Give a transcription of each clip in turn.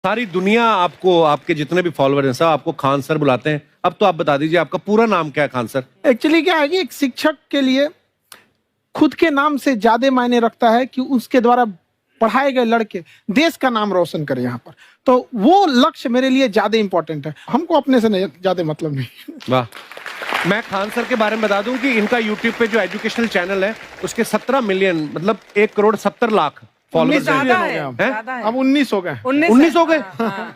सारी दुनिया आपको, आपके जितने भी फॉलोअर हैं सब आपको खान सर बुलाते हैं। अब तो आप बता दीजिए आपका पूरा नाम क्या है खान सर? एक्चुअली क्या है कि एक शिक्षक के लिए खुद के नाम से ज्यादा मायने रखता है कि उसके द्वारा पढ़ाए गए लड़के देश का नाम रोशन करें यहाँ पर, तो वो लक्ष्य मेरे लिए ज्यादा इंपॉर्टेंट है। हमको अपने से नहीं ज्यादा मतलब नहीं। वाह। मैं खान सर के बारे में बता दूं कि इनका यूट्यूब पे जो एजुकेशनल चैनल है उसके 17 मिलियन मतलब 1,70,00,000 फॉलोअर्स हैं। अब 19 हो गए। 19 हो गए।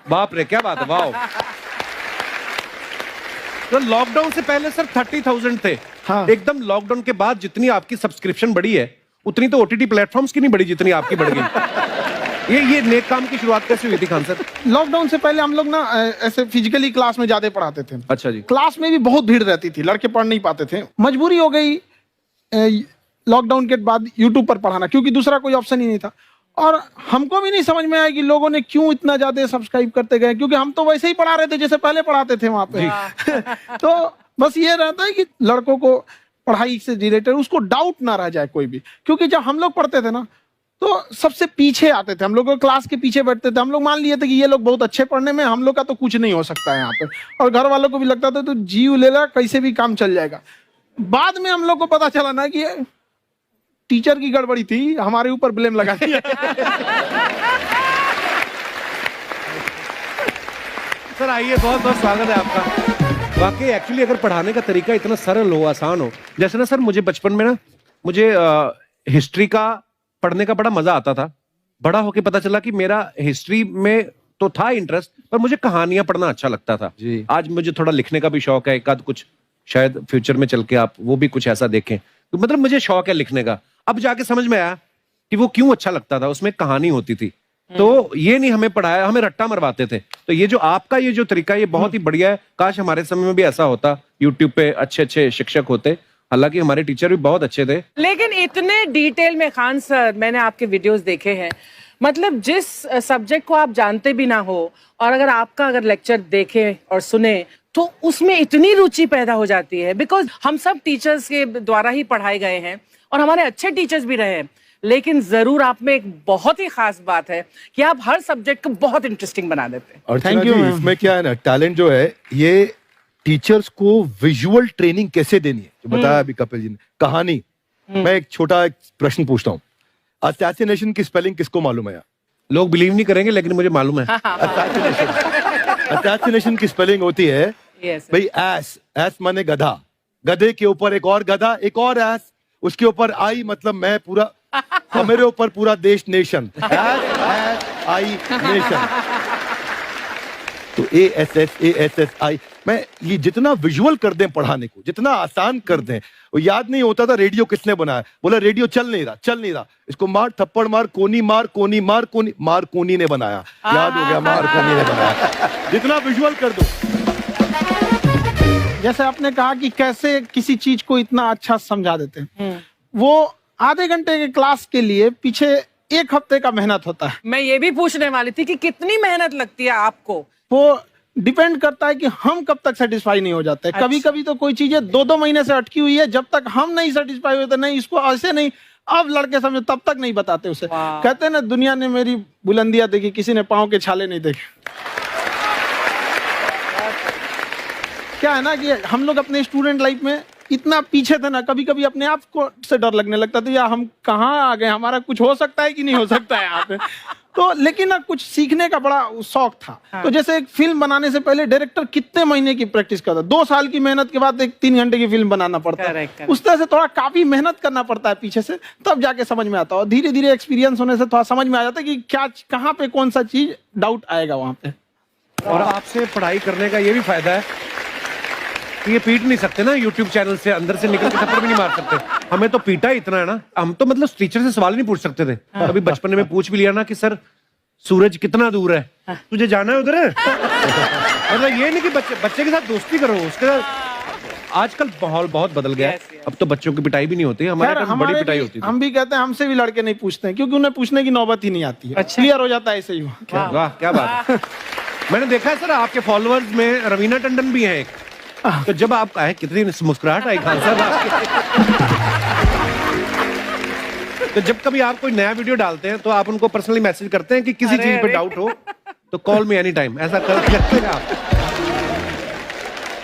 बाप रे, क्या बात है, वाह। तो लॉकडाउन से पहले सर 30,000 थे। हाँ। एकदम लॉकडाउन के बाद जितनी आपकी सब्सक्रिप्शन बढ़ी है उतनी तो ओटीटी प्लेटफॉर्म्स की नहीं बढ़ी जितनी आपकी बढ़ गई। ये नेक काम की शुरुआत कैसे हुई थी खान सर? लॉकडाउन से पहले हम लोग ना ऐसे फिजिकली क्लास में ज्यादा पढ़ाते थे। अच्छा जी। क्लास में भी बहुत भीड़ रहती थी, लड़के पढ़ नहीं पाते थे। मजबूरी हो गई लॉकडाउन के बाद यूट्यूब पर पढ़ाना, क्योंकि दूसरा कोई ऑप्शन ही नहीं था। और हमको भी नहीं समझ में आया कि लोगों ने क्यों इतना ज्यादा सब्सक्राइब करते गए, क्योंकि हम तो वैसे ही पढ़ा रहे थे जैसे पहले पढ़ाते थे वहां पे। तो बस ये रहता है कि लड़कों को पढ़ाई से रिलेटेड उसको डाउट ना रह जाए कोई भी, क्योंकि जब हम लोग पढ़ते थे ना तो सबसे पीछे आते थे, हम लोग क्लास के पीछे बैठते थे। हम लोग मान लिए थे कि ये लोग बहुत अच्छे पढ़ने में, हम लोग का तो कुछ नहीं हो सकता है यहाँ पे। और घर वालों को भी लगता था तो जीव ले ला, कैसे भी काम चल जाएगा। बाद में हम लोग को पता चला ना कि टीचर की गड़बड़ी थी, हमारे ऊपर ब्लेम लगा दिया। सर आइए, बहुत बहुत स्वागत है आपका। वाकई एक्चुअली अगर पढ़ाने का तरीका इतना सरल हो, आसान हो, जैसे ना सर मुझे बचपन में ना मुझे हिस्ट्री का पढ़ने का बड़ा मजा आता था। बड़ा होके पता चला कि मेरा हिस्ट्री में तो था इंटरेस्ट, पर मुझे कहानियां पढ़ना अच्छा लगता था जी। आज मुझे थोड़ा लिखने का भी शौक है, एक आध कुछ शायद फ्यूचर में चल के आप वो भी कुछ ऐसा देखें, तो मतलब मुझे शौक है लिखने का। अब जाके समझ में आया कि वो क्यों अच्छा लगता था, उसमें कहानी होती थी। तो ये नहीं हमें पढ़ाया, हमें रट्टा मरवाते थे। तो ये जो आपका ये जो तरीका है ये बहुत ही बढ़िया है। काश हमारे समय में भी ऐसा होता, यूट्यूब पे अच्छे अच्छे शिक्षक होते। हालांकि हमारे टीचर भी बहुत अच्छे थे, लेकिन इतने डिटेल में खान सर मैंने आपके वीडियोस देखे हैं, मतलब जिस सब्जेक्ट को आप जानते भी ना हो और अगर लेक्चर देखें और सुने तो उसमें इतनी रुचि पैदा हो जाती है। बिकॉज हम सब टीचर्स के द्वारा ही पढ़ाए गए हैं और हमारे अच्छे टीचर्स भी रहे हैं, लेकिन जरूर आप में एक बहुत ही खास बात है कि आप हर सब्जेक्ट को बहुत इंटरेस्टिंग बना देते हैं। और थैंक यू। इसमें क्या है ना, टैलेंट जो है ये टीचर्स को विजुअल ट्रेनिंग कैसे देनी है, जो बताया अभी कपिल जी ने। कहानी, मैं एक छोटा प्रश्न पूछता हूँ, असैसिनेशन की स्पेलिंग किसको मालूम है? लोग बिलीव नहीं करेंगे लेकिन मुझे मालूम है। असैसिनेशन की स्पेलिंग होती है भाई एस, एस माने गधा, गधे के ऊपर एक और गधा, एक और एस, उसके ऊपर आई मतलब मैं पूरा, और मेरे ऊपर पूरा देश, नेशन, एस आई नेशन। तो ASSASSI मैं ये जितना विजुअल कर दें पढ़ाने को, जितना आसान कर दें। वो याद नहीं होता था रेडियो किसने बनाया, बोला रेडियो चल नहीं रहा, इसको मार थप्पड़ मार, कोनी मार, कोनी मार, कोनी मार, कोनी ने बनाया, याद हो गया, मार कोनी ने बनाया। जितना विजुअल कर दो। जैसे आपने कहा कि कैसे किसी चीज को इतना अच्छा समझा देते हैं, वो आधे घंटे के क्लास के लिए पीछे 1 हफ्ते का मेहनत होता है। मैं ये भी पूछने वाली थी कि कितनी मेहनत लगती है आपको। वो डिपेंड करता है कि हम कब तक सेटिस्फाई नहीं हो जाते। अच्छा। कभी कभी तो कोई चीजें 2-2 महीने से अटकी हुई है, जब तक हम नहीं सेटिस्फाई होते, नहीं इसको ऐसे नहीं, अब लड़के समझो तब तक नहीं बताते उसे। कहते हैं ना, दुनिया ने मेरी बुलंदियां देखी, किसी ने पाँव के छाले नहीं देखे। क्या है ना कि हम लोग अपने स्टूडेंट लाइफ में इतना पीछे थे ना, कभी कभी अपने आप को से डर लगने लगता था, या हम कहाँ आ गए, हमारा कुछ हो सकता है कि नहीं हो सकता है यहाँ पे। तो लेकिन ना कुछ सीखने का बड़ा शौक था। हाँ। तो जैसे एक फिल्म बनाने से पहले डायरेक्टर कितने महीने की प्रैक्टिस करता है, 2 साल की मेहनत के बाद एक 3 घंटे की फिल्म बनाना पड़ता है। उस तरह से थोड़ा काफी मेहनत करना पड़ता है पीछे से, तब जाके समझ में आता है। और धीरे धीरे एक्सपीरियंस होने से थोड़ा समझ में आ जाता है कि क्या, कहाँ पे कौन सा चीज डाउट आएगा वहां पे। और आपसे पढ़ाई करने का ये भी फायदा है कि ये पीट नहीं सकते ना यूट्यूब चैनल से, अंदर से निकल के थप्पड़ भी नहीं मार सकते। हमें तो पीटा ही इतना है ना, हम तो मतलब टीचर से सवाल नहीं पूछ सकते थे। अभी बचपन में पूछ भी लिया ना कि सर सूरज कितना दूर है, तुझे जाना है उधर है। मतलब ये नहीं कि बच्चे के साथ दोस्ती करो, उसके साथ। आजकल माहौल बहुत बदल गया है, अब तो बच्चों की पिटाई भी नहीं होती, हमारे टाइम बड़ी पिटाई होती थी। हम भी कहते हैं, हमसे भी लड़के नहीं पूछते हैं, क्योंकि उन्हें पूछने की नौबत ही नहीं आती है। क्लियर हो जाता है ऐसे ही। वाह, क्या बात है। मैंने देखा है सर आपके फॉलोअर्स में रवीना टंडन भी है एक। तो जब आप आए, कितनी मुस्कुराहट आई खान साहब आपके। तो जब कभी आप कोई नया वीडियो डालते हैं तो आप उनको पर्सनली मैसेज करते हैं कि किसी चीज पे डाउट हो तो कॉल मी एनी टाइम, ऐसा करते हैं आप।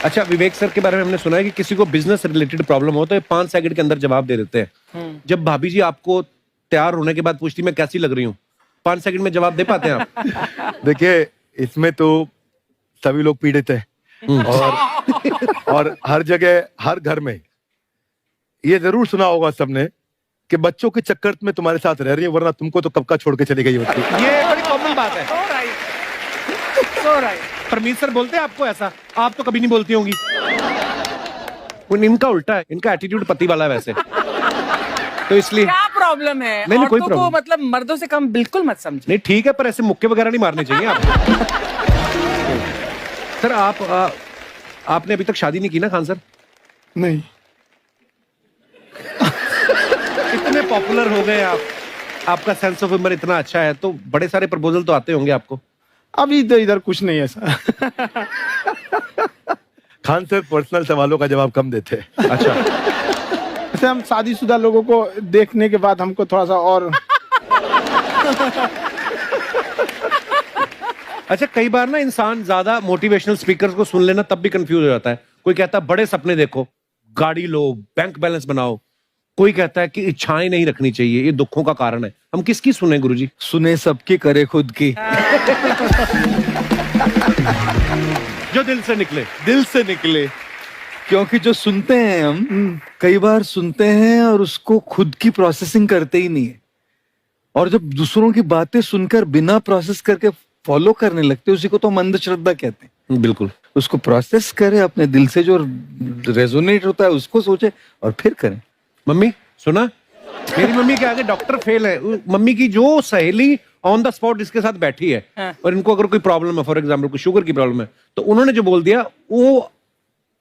अच्छा, विवेक सर के बारे में हमने सुना है कि किसी को बिजनेस रिलेटेड प्रॉब्लम हो तो ये 5 सेकंड के अंदर जवाब दे देते हैं। जब भाभी जी आपको तैयार होने के बाद पूछती मैं कैसी लग रही हूँ, 5 सेकंड में जवाब दे पाते हैं आप? देखिए, इसमें तो सभी लोग पीड़ित हैं और हर जगह, हर घर में ये जरूर सुना होगा सबने कि बच्चों के चक्कर में तुम्हारे साथ रह रही है, वरना तुमको तो कब का छोड़ के चली गई होती। ये बड़ी कॉमन बात है। So right. So right. Parmeet sir बोलते हैं आपको ऐसा? आप तो कभी नहीं बोलती होंगी। इनका उल्टा है, इनका एटीट्यूड पति वाला है वैसे, तो इसलिए। क्या प्रॉब्लम है? नहीं, कोई औरतों को प्रॉब्लम मतलब मर्दों से कम बिल्कुल मत समझो। नहीं, ठीक है, पर ऐसे मुक्के वगैरह नहीं मारने चाहिए आपको। सर आपने अभी तक शादी नहीं की ना खान सर? नहीं। इतने पॉपुलर हो गए आप, आपका सेंस ऑफ ह्यूमर इतना अच्छा है, तो बड़े सारे प्रपोजल तो आते होंगे आपको। अभी तो इधर कुछ नहीं है ऐसा। खान सर पर्सनल सवालों का जवाब कम देते हैं। अच्छा, जैसे हम शादीशुदा लोगों को देखने के बाद हमको थोड़ा सा और अच्छा, कई बार ना इंसान ज्यादा मोटिवेशनल स्पीकर्स को सुन लेना तब भी कंफ्यूज हो जाता है। कोई कहता है बड़े सपने देखो, गाड़ी लो, बैंक बैलेंस बनाओ। कोई कहता है कि इच्छाएं नहीं रखनी चाहिए, ये दुखों का कारण है। हम किसकी सुने गुरुजी? सुने सबकी, करे खुद की। जो दिल से निकले। दिल से निकले, क्योंकि जो सुनते हैं हम कई बार सुनते हैं और उसको खुद की प्रोसेसिंग करते ही नहीं है, और जब दूसरों की बातें सुनकर बिना प्रोसेस करके फॉलो करने लगते हैं, उसी को तो हम अंधश्रद्धा कहते हैं। बिल्कुल। उसको प्रोसेस करें, अपने दिल से जो रेजोनेट होता है उसको सोचे और फिर करें। मम्मी सुना, मेरी मम्मी के आगे डॉक्टर फेल है। मम्मी की जो सहेली ऑन द स्पॉट इसके साथ बैठी है, और इनको अगर कोई प्रॉब्लम है, फॉर एग्जाम्पल कोई शुगर की प्रॉब्लम है, तो उन्होंने जो बोल दिया वो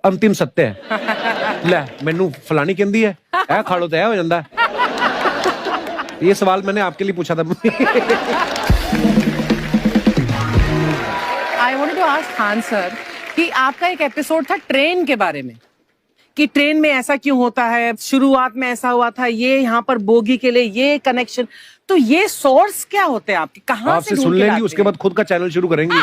अंतिम सत्य है। ले मैनू फलानी कहती है, ऐ खा लो तो ऐ हो जाता है। ये सवाल मैंने आपके लिए पूछा था। I wanted to ask Khan sir कि आपका एक एपिसोड था ट्रेन के बारे में, कि ट्रेन में ऐसा क्यों होता है, शुरुआत में ऐसा हुआ था, ये यहाँ पर बोगी के लिए ये कनेक्शन, तो ये सोर्स क्या होते हैं आपके, कहाँ आपसे से सुन ढूंढ के लेंगी, लाते उसके हैं? बाद खुद का चैनल शुरू करेंगी।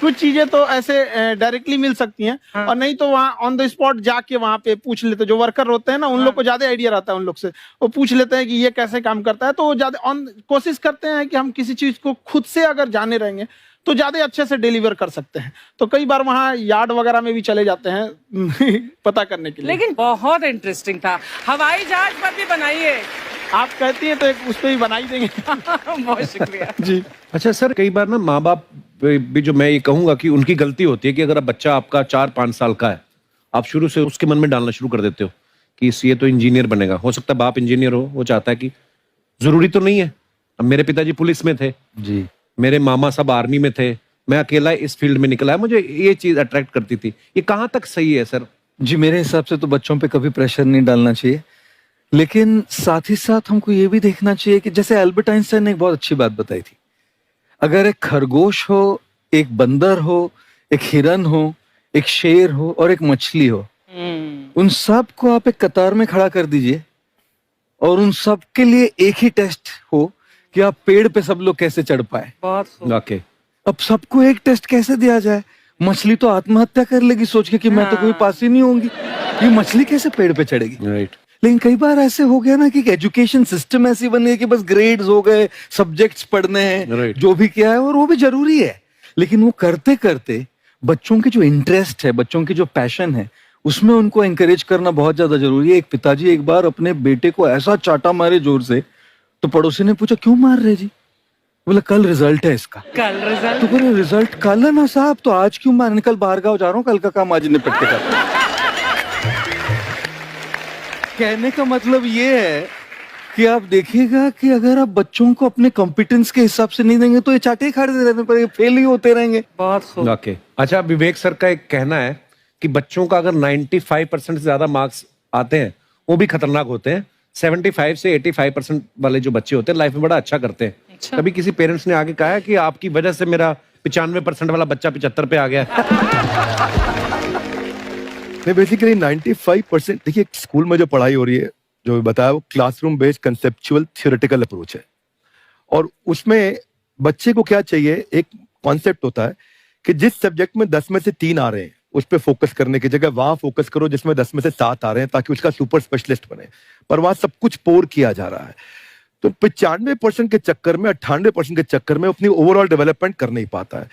कुछ चीजें तो ऐसे डायरेक्टली मिल सकती हैं, और नहीं तो वहाँ ऑन द स्पॉट जाके वहाँ पे पूछ लेते। जो वर्कर होते हैं ना, उन लोग को ज्यादा आइडिया रहता है, उन लोग से वो पूछ लेते हैं कि ये कैसे काम करता है, तो वो ज्यादा कोशिश करते हैं कि हम किसी चीज को खुद से अगर जाने रहेंगे तो ज्यादा अच्छे से डिलीवर कर सकते हैं। तो कई बार वहाँ यार्ड वगैरह में भी चले जाते हैं पता करने के लिए। लेकिन बहुत इंटरेस्टिंग था। हवाई जहाज पर भी बनाइए। आप कहती हैं तो एक उस पर भी बना ही देंगे। बहुत शुक्रिया जी। अच्छा सर, कई बार ना माँ बाप भी, जो मैं ये कहूंगा कि उनकी गलती होती है कि अगर बच्चा आपका 4-5 साल का है, आप शुरू से उसके मन में डालना शुरू कर देते हो कि ये तो इंजीनियर बनेगा। हो सकता है बाप इंजीनियर हो, वो चाहता है कि जरूरी तो नहीं है। अब मेरे पिताजी पुलिस में थे जी, मेरे मामा सब आर्मी में थे, मैं अकेला इस फील्ड में निकला है, मुझे ये चीज अट्रैक्ट करती थी। ये कहाँ तक सही है सर? जी मेरे हिसाब से तो बच्चों पे कभी प्रेशर नहीं डालना चाहिए, लेकिन साथ ही साथ हमको ये भी देखना चाहिए कि जैसे एल्बर्ट आइंस्टाइन ने एक बहुत अच्छी बात बताई थी, अगर एक खरगोश हो, एक बंदर हो, एक हिरन हो, एक शेर हो और एक मछली हो, उन सब को आप एक कतार में खड़ा कर दीजिए और उन सब के लिए एक ही टेस्ट हो कि आप पेड़ पे सब लोग कैसे चढ़ पाए। बहुत खूब। ओके, अब सबको एक टेस्ट कैसे दिया जाए? मछली तो आत्महत्या कर लेगी सोच के कि मैं तो कोई पास ही नहीं होंगी, ये मछली कैसे पेड़ पे चढ़ेगी? राइट। लेकिन कई बार ऐसे हो गया ना कि एजुकेशन सिस्टम ऐसी बन गई कि बस ग्रेड्स हो गए, सब्जेक्ट्स पढ़ने हैं, Right. जो भी किया है और वो भी जरूरी है, लेकिन वो करते करते बच्चों के जो इंटरेस्ट है, बच्चों की जो पैशन है, उसमें उनको एंकरेज करना बहुत ज्यादा जरूरी है। एक पिताजी एक बार अपने बेटे को ऐसा चाटा मारे जोर से, तो पड़ोसी ने पूछा क्यों मार रहे जी? बोला कल रिजल्ट है इसका। कल रिजल्ट? तो बोले रिजल्ट कल है ना साहब, तो आज क्यों मार? कल बाहर गाँव जा रहा हूँ, कल का काम आज निपट के करता हूं। कहने का मतलब ये है कि आप देखिएगा कि अगर आप बच्चों को अपने कॉम्पिटेंस के हिसाब से नहीं देंगे तो ये चाटे ही खाते रहने पर फेल ही होते रहेंगे। बहुत खूब। ओके। अच्छा, विवेक सर का एक कहना है कि बच्चों का अगर 95% से ज्यादा मार्क्स आते हैं वो भी खतरनाक होते हैं। 75 से 85% वाले जो बच्चे होते हैं लाइफ में बड़ा अच्छा करते हैं। अच्छा। कभी किसी पेरेंट्स ने आके कहा है कि आपकी वजह से मेरा 95% वाला बच्चा 75 पे आ गया? नहीं, बेसिकली 95%, देखिए स्कूल में जो पढ़ाई हो रही है, जो बताया, वो classroom based conceptual theoretical approach है। और उसमें बच्चे को क्या चाहिए, एक कॉन्सेप्ट होता है कि जिस सब्जेक्ट में 10 में से 3 आ रहे हैं उस पर फोकस करने की जगह वहां फोकस करो जिसमें 10 में से 7 आ रहे हैं, ताकि उसका सुपर स्पेशलिस्ट बने। पर वहां सब कुछ पोर किया जा रहा है, तो 95% के चक्कर में, 98% के चक्कर में अपनी ओवरऑल डेवलपमेंट कर नहीं पाता है।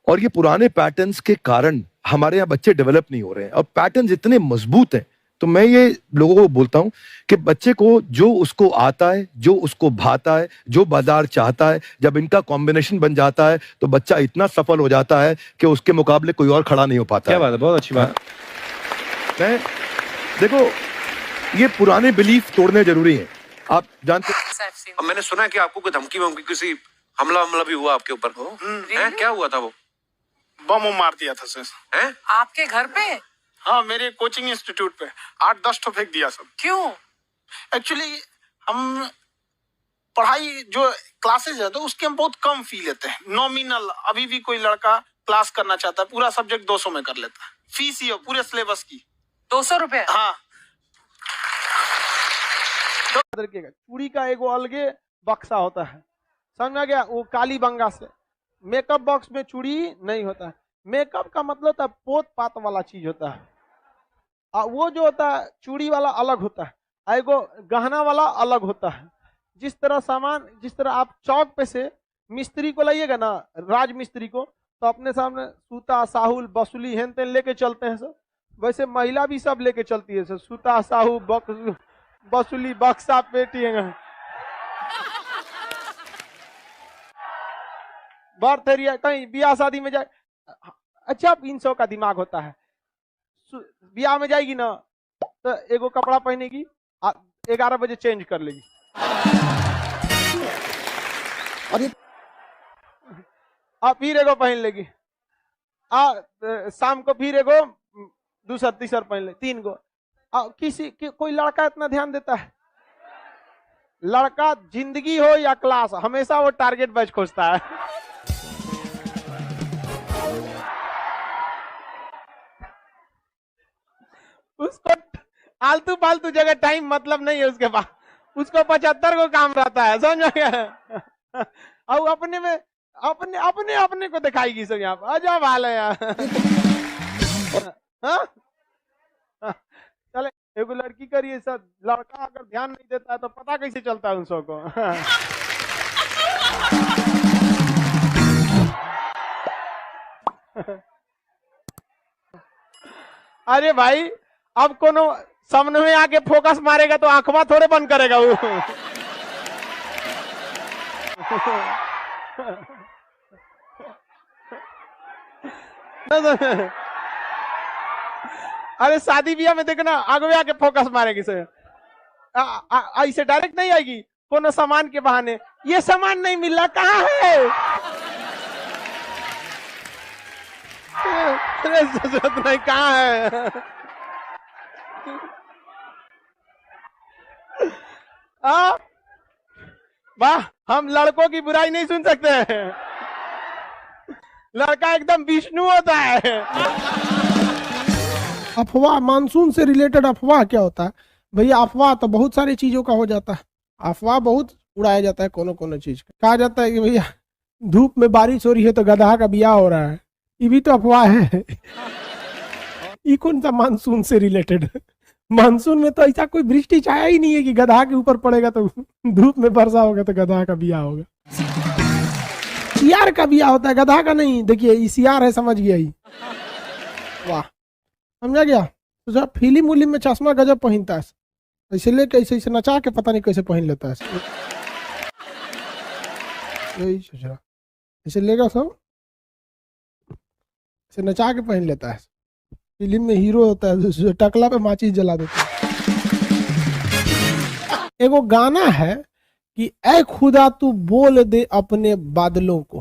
और ये पुराने पैटर्न्स के कारण हमारे यहाँ बच्चे डेवलप नहीं हो रहे हैं, और पैटर्न्स इतने मजबूत हैं। तो मैं ये लोगों को बोलता हूं कि बच्चे को जो उसको आता है, जो उसको भाता है, जो बाजार चाहता है, जब इनका कॉम्बिनेशन बन जाता है तो बच्चा इतना सफल हो जाता है कि उसके मुकाबले कोई और खड़ा नहीं हो पाता। क्या बात है, बहुत अच्छी बात। मैं देखो, ये पुराने बिलीफ तोड़ने जरूरी हैं। आप जानते अब मैंने सुना है कि आपको कोई धमकी वमकी, किसी हमला भी हुआ आपके ऊपर, हैं? क्या हुआ था? वो बम मार दिया था सर। हैं? आपके घर पे? हाँ, मेरे कोचिंग इंस्टीट्यूट पे 8-10 ठो फेंक दिया सब। क्यों? एक्चुअली हम पढ़ाई जो क्लासेस है तो उसके हम बहुत कम फी लेते हैं, नॉमिनल। अभी भी कोई लड़का क्लास करना चाहता है, पूरा सब्जेक्ट 200 में कर लेता है। फीस ही है पूरे सिलेबस की 200 रुपए? हाँ। चूड़ी का एगो अलगे बक्सा होता है, समझ में गया? वो काली बंगा से मेकअप बॉक्स में चूड़ी नहीं होता है। मेकअप का मतलब होता है पोत पात वाला चीज होता है, वो जो होता है चूड़ी वाला अलग होता है, एगो गहना वाला अलग होता है। जिस तरह सामान, जिस तरह आप चौक पे से मिस्त्री को लाइएगा ना, राज मिस्त्री को, तो अपने सामने सूता, साहुल, बसुली हेन तेन लेके चलते हैं सर, वैसे महिला भी सब लेके चलती है सर, सूता, साहू, बसुली, बक्सा, पेटी। बर्थ एरिया, कहीं ब्याह शादी में जाए, अच्छा 300 का दिमाग होता है। ब्याह में जाएगी ना तो एगो कपड़ा पहनेगी, 11 बजे चेंज कर लेगी, और फिर एगो पहन लेगी, शाम को फिर एगो दूसरा तीसरा पहन ले, 3 गो। कोई लड़का इतना ध्यान देता है? लड़का जिंदगी हो या क्लास, हमेशा वो टारगेट बैच खोजता है। उसको आलतू फालतू जगह टाइम मतलब नहीं है उसके पास, उसको 75 को काम रहता है, समझ गया? और अपने में अपने को दिखाएगी सब यहाँ पर, अजब हाल है यार। चले, एगो लड़की करिए सर, लड़का अगर ध्यान नहीं देता है तो पता कैसे चलता है उन सबको? अरे भाई, अब कोनो सामने में आके फोकस मारेगा तो आंखवा थोड़े बंद करेगा वो। अरे शादी ब्याह में देखना, आगे आके फोकस मारेगी सर, ऐसे डायरेक्ट नहीं आएगी, कोनो सामान के बहाने, ये सामान नहीं मिल रहा, कहाँ है? जरूरत नहीं, कहाँ है? वाह, हम लड़कों की बुराई नहीं सुन सकते हैं, लड़का एकदम विष्णु होता है। अफवाह, मानसून से रिलेटेड अफवाह क्या होता है भैया? अफवाह तो बहुत सारी चीजों का हो जाता है, अफवाह बहुत उड़ाया जाता है, कोनो चीज का। कहा जाता है कि भैया धूप में बारिश हो रही है तो गधा का ब्याह हो रहा है, ये भी तो अफवाह है। ये कौन सा मानसून से रिलेटेड? मानसून में तो ऐसा कोई वृष्टि छाया ही नहीं है कि गधा के ऊपर पड़ेगा तो धूप में वर्षा होगा तो गधा का ब्याह होगा। सियार का ब्याह होता है, गधा का नहीं। देखिए ये सियार है, समझ गया ही। वाह, समझा गया? तो जब फिल्म उलिम में चश्मा गजब पहनता है, ऐसे लेके ऐसे नचा के पता नहीं कैसे पहन लेता है, यही सोच रहा, ऐसे लेगा सब, ऐसे नचा के पहन लेता है। फिल्म में हीरो होता है, टकला पे माचिस जला देता है। एगो गाना है कि ऐ खुदा तू बोल दे अपने बादलों को,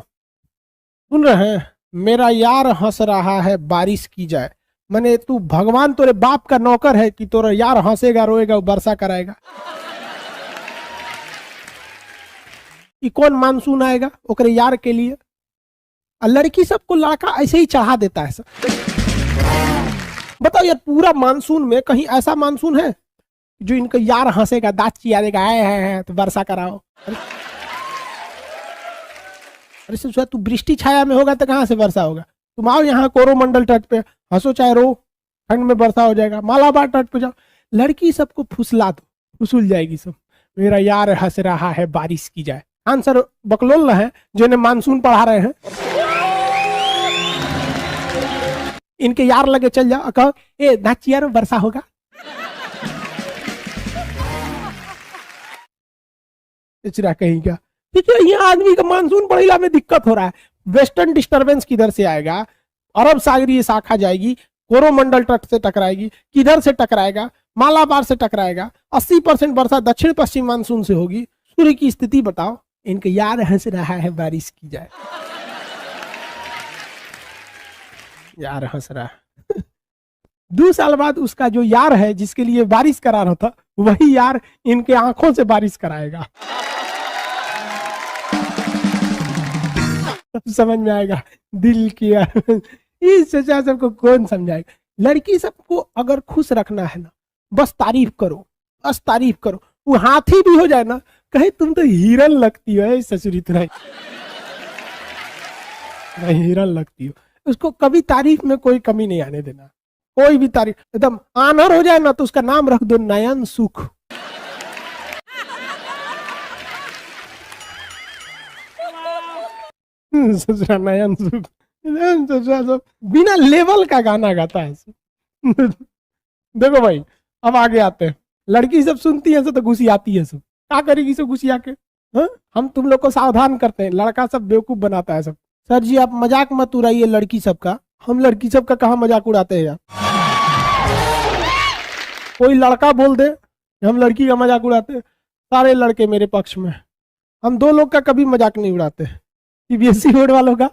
सुन रहे हैं? मेरा यार हंस रहा है बारिश की जाए, माने तू भगवान तोरे बाप का नौकर है कि तोरा यार हंसेगा, रोएगा, वर्षा कराएगा। कि कौन मानसून आएगा ओकरे यार के लिए? और लड़की सबको लड़का ऐसे ही चढ़ा देता है सर। बताओ यार, पूरा मानसून में कहीं ऐसा मानसून है जो इनका यार हंसेगा, दांत चियारेगा, है तो वर्षा कराओ? अरे ससुरा तू वृष्टि छाया में होगा तो कहाँ से वर्षा होगा? तुम आओ यहाँ कोरोमंडल तट पे, हंसो चाहे रो, ठंड में वर्षा हो जाएगा। मालाबार तट पे जाओ, लड़की सबको फुसला दो, फुसुल जाएगी सब। मेरा यार हंस रहा है बारिश की जाए। आंसर बकलोल है जिन्हें मानसून पढ़ा रहे हैं। इनके यार लगे चल जाओ, कहो ए नाचियार वर्षा होगा। चिरा कहीं क्या, ठीक है। यहाँ आदमी का मानसून पढ़िला में दिक्कत हो रहा है। वेस्टर्न डिस्टरबेंस किधर से आएगा? अरब सागरीय शाखा जाएगी, कोरोमंडल तट से टकराएगी, किधर से टकराएगा? मालाबार से टकराएगा। 80% वर्षा दक्षिण पश्चिम मानसून से होगी। सूर्य की स्थिति बताओ। इनके यार हंस रहा है बारिश की जाए। यार हंस रहा है। 2 साल बाद उसका जो यार है जिसके लिए बारिश करा रहा था, वही यार इनके आंखों से बारिश कराएगा। समझ में आएगा दिल की यार। इस चचा सबको कौन समझाएगा? लड़की सबको अगर खुश रखना है ना, बस तारीफ करो, बस तारीफ करो। वो हाथी भी हो जाए ना, कहे तुम तो हिरन लगती हो ससुरी, तुम हिरन लगती हो। उसको कभी तारीफ में कोई कमी नहीं आने देना। कोई भी तारीफ एकदम आनर हो जाए ना, तो उसका नाम रख दो नयन सुख। ससुरा नयन सुख, ससुरा सब बिना लेवल का गाना गाता है। देखो भाई, अब आगे आते हैं। लड़की सब सुनती है तो गुस्सी आती है, सब क्या करेगी सब गुस्सी आके। हम तुम लोग को सावधान करते हैं, लड़का सब बेवकूफ बनाता है सब। सर जी आप मजाक मत उड़ाइए लड़की सब का। हम लड़की सब का कहाँ मजाक उड़ाते हैं यार? कोई लड़का बोल दे हम लड़की का मजाक उड़ाते हैं, सारे लड़के मेरे पक्ष में। हम 2 लोग का कभी मजाक नहीं उड़ाते, सीबीएसई बोर्ड वालों का,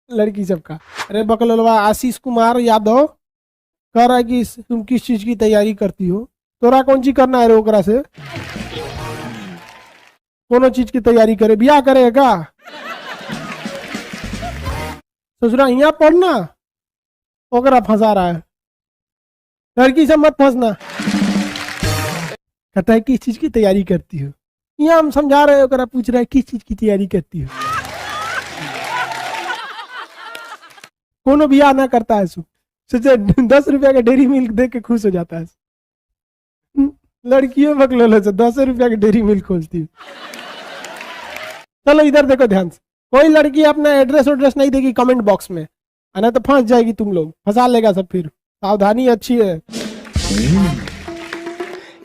लड़की सब का। अरे बकलोलवा आशीष कुमार यादव कह रहा है कि तुम किस चीज की तैयारी करती हो? तोरा कौन चीज करना है रे ओकरा से? कोनो चीज की तैयारी करे, बियाह करेगा? ससुरा यहाँ पढ़ना, ओकरा फंसा रहा है। लड़की से मत फंसना। कहता है किस चीज की तैयारी करती हो? यहाँ हम समझा रहे हैं, ओकरा पूछ रहा है किस चीज की तैयारी करती हो? कोनो बियाह ना करता है सोचे 10 रुपया का डेरी मिल्क दे के खुश हो जाता है। लड़कियों बकलोल से 10 रुपया की डेरी मिल्क खोजती है। चलो इधर देखो ध्यान से। कोई लड़की अपना एड्रेस नहीं देगी कमेंट बॉक्स में, ना तो फंस जाएगी। तुम लोग फंसा लेगा सब, फिर सावधानी अच्छी है।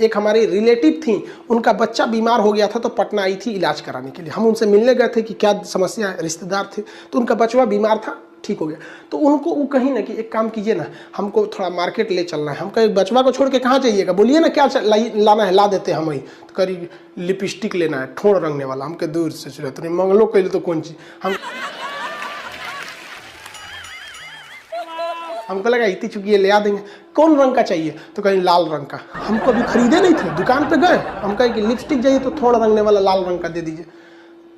एक हमारी रिलेटिव थी, उनका बच्चा बीमार हो गया था तो पटना आई थी इलाज कराने के लिए। हम उनसे मिलने गए थे कि क्या समस्या है, रिश्तेदार थे। तो उनका बचवा बीमार था, ठीक हो गया। तो उनको वो कहीं ना कि एक काम कीजिए ना, हमको थोड़ा मार्केट ले चलना है। हम कहे बचवा को छोड़ के कहाँ जाइएगा, बोलिए ना क्या लाना है, ला देते हैं हम वही। तो करी लिपस्टिक लेना है, ठोड़ रंगने वाला। हम कहे दूर से चले तो नहीं, मंगलो के लिए तो कौन चीज। हमको लगा इतनी चुकी ले आ देंगे। कौन रंग का चाहिए? तो कहीं लाल रंग का। हमको अभी खरीदे नहीं थे, दुकान पे गए, हम कहे कि लिपस्टिक चाहिए तो थोड़ा रंगने वाला लाल रंग का दे दीजिए।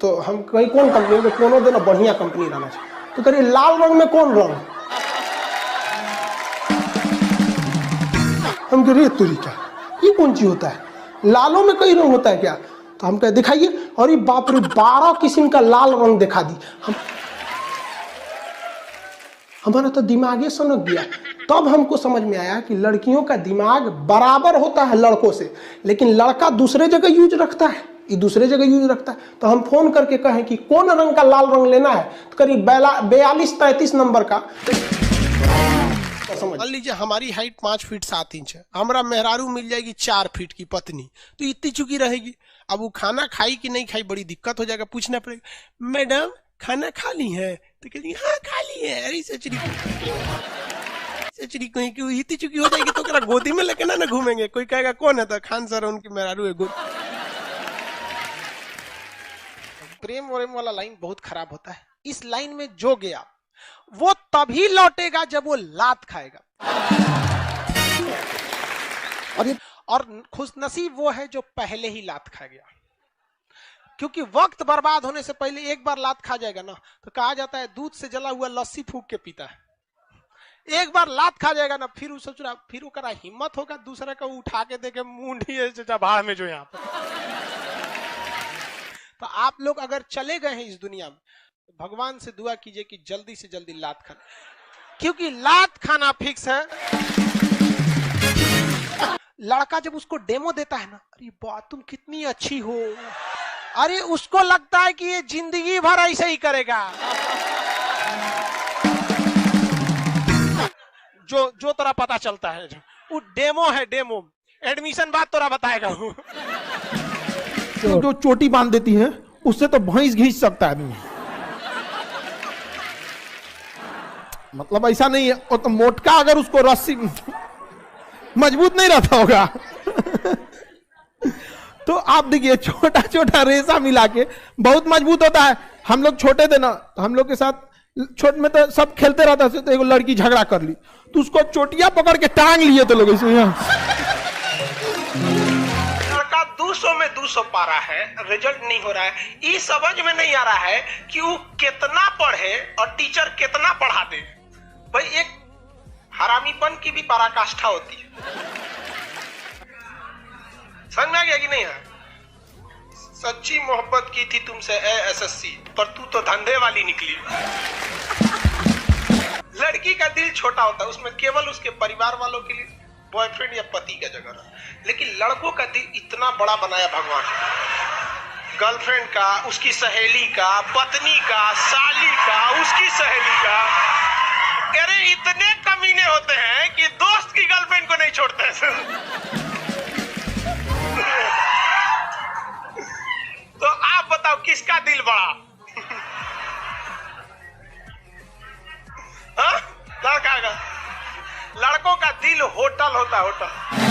तो हम कहीं कौन कंपनी में, कोनो देना बढ़िया कंपनी रहना चाहिए। तो करिए लाल रंग में कौन रंग? हम कह रहे तुरी क्या, ये कौन चीज होता है? लालों में कई रंग होता है क्या? तो हम कहे दिखाइए। और ये बाप रे 12 किस्म का लाल रंग दिखा दी। हमारा तो दिमाग सनक गया। तब हमको समझ में आया कि लड़कियों का दिमाग बराबर होता है लड़कों से, लेकिन लड़का दूसरे जगह यूज रखता है, ये दूसरे जगह यूज रखता है। तो हम फोन करके कहें कि कौन रंग का लाल रंग लेना है, तो करीब 42-33 नंबर का। मान लीजिए हमारी हाइट 5 फीट 7 इंच है, हमारा मेहरारू मिल जाएगी 4 फीट की पत्नी, तो इतनी चुकी रहेगी। अब वो खाना खाई कि नहीं खाई बड़ी दिक्कत हो जाएगा, पूछना पड़ेगा मैडम खाना खा ली है? तो कहती हाँ खा ली है। अरे सचरी कहीं क्यों इतनी चुकी हो जाएगी तो क्या गोदी में लेके ना घूमेंगे। कोई कहेगा कौन है? तो खान सर उनकी मेहरारू है। प्रेम वरेम वाला लाइन बहुत खराब होता है। इस लाइन में जो गया वो तभी लौटेगा जब वो लात खाएगा। और खुशनसीब वो है जो पहले ही लात खा गया, क्योंकि वक्त बर्बाद होने से पहले एक बार लात खा जाएगा ना, तो कहा जाता है दूध से जला हुआ लस्सी फूक के पीता है। एक बार लात खा जाएगा ना, फिर सोच रहा, फिर वो करा हिम्मत होगा दूसरे को उठा के देखे मुंडी भाड़ में जो यहाँ पर। तो आप लोग अगर चले गए हैं इस दुनिया में, भगवान से दुआ कीजिए कि जल्दी से जल्दी लात खाना, क्योंकि लात खाना फिक्स है। लड़का जब उसको डेमो देता है ना, अरे वाह तुम कितनी अच्छी हो, अरे उसको लगता है कि ये जिंदगी भर ऐसे ही करेगा। जो तोरा पता चलता है वो डेमो है, डेमो। एडमिशन बाद तोरा बताएगा वो। जो चोटी बांध देती है उससे तो भैंस घींच सकता है आदमी। मतलब ऐसा नहीं है, वो तो मोटका अगर उसको रस्सी मजबूत नहीं रहता होगा। तो आप देखिए छोटा छोटा रेशा मिला के बहुत मजबूत होता है। हम लोग छोटे थे ना, हम लोग के साथ छोटे में तो सब खेलते रहता था, तो एक लड़की झगड़ा कर ली तो उसको चोटियां पकड़ के टांग लिए तो लोग ऐसे। लड़का 200 में 200 पा रहा है, रिजल्ट नहीं हो रहा है। ये समझ में नहीं आ रहा है कि वो कितना पढ़े और टीचर कितना पढ़ा दे। भाई एक हरामीपन की भी पराकाष्ठा होती है। समझ में आ गया कि नहीं है? सच्ची मोहब्बत की थी तुमसे एसएससी, पर तू तो धंधे वाली निकली। लड़की का दिल छोटा होता है, उसमें केवल उसके परिवार वालों के लिए बॉयफ्रेंड या पति का जगह रहा। लेकिन लड़कों का दिल इतना बड़ा बनाया भगवान, गर्लफ्रेंड का, उसकी सहेली का, पत्नी का, साली का, उसकी सहेली का। अरे इतने कमीने होते हैं कि दोस्त की गर्लफ्रेंड को नहीं छोड़ते हैं। तो आप बताओ किसका दिल बड़ा? हाँ? लड़का का। लड़कों का दिल होटल होता है, होटल।